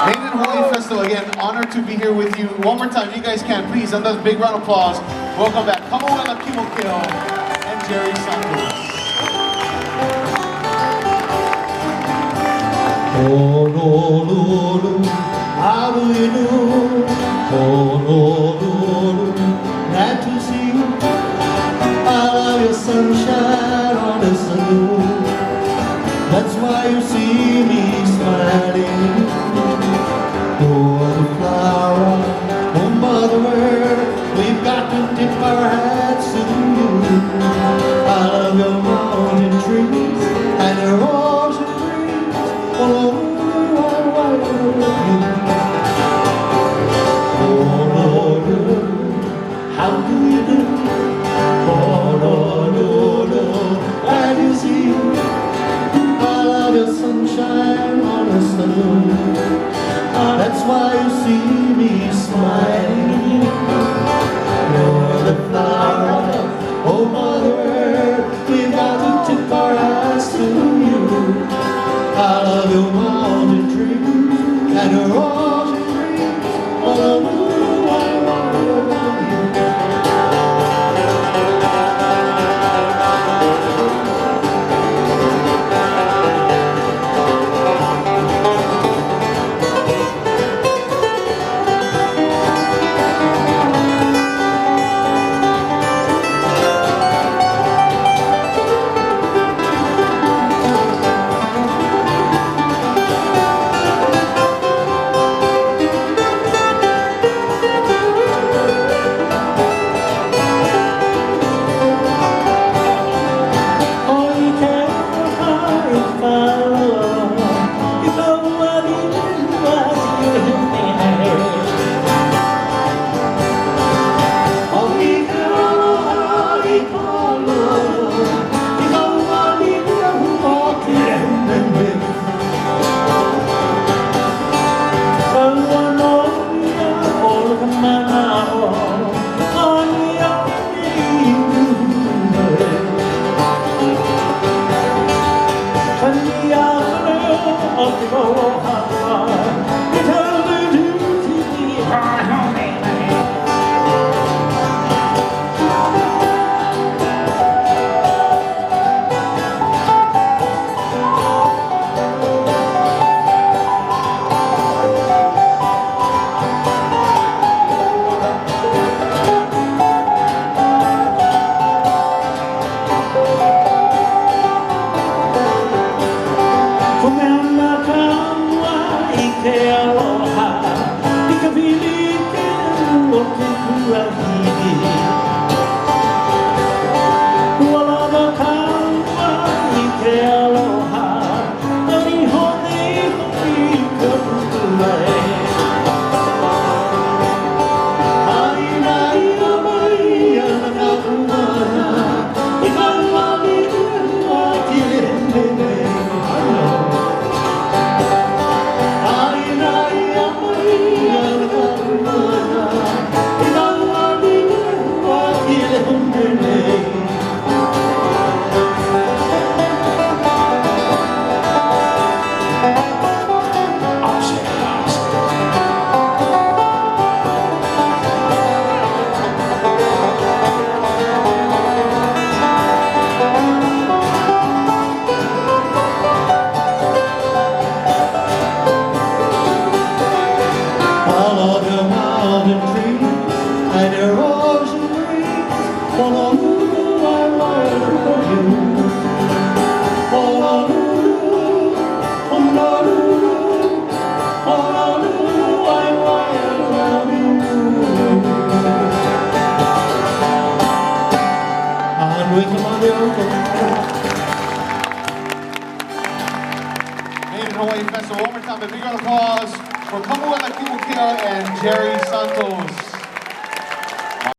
Made in Hawaiʻi Festival, again, honored to be here with you. One more time, if you guys can, please, another big round of applause. Welcome back, Kamuela Kimokeo and Jerry Santos. Honolulu, how do you do? Honolulu, glad to see you. I love your sunshine on the saloon. That's why you see me smiling. You're the flower, oh Mother Earth, we've got to dip our hats in you. I love your mountain trees and your ocean breeze. Honolulu, I love you. Honolulu, how do you do? Honolulu, glad you see you. I love your sunshine on the saloon. That's why you see me smiling. You're the flower, oh Mother Earth, we've got to tip our hats to you. I love your mountain trees and your ocean breeze. Honolulu, I love you. Made in Hawaiʻi Festival. One more time, a big round of applause for Kamuela Kimokeo and Jerry Santos.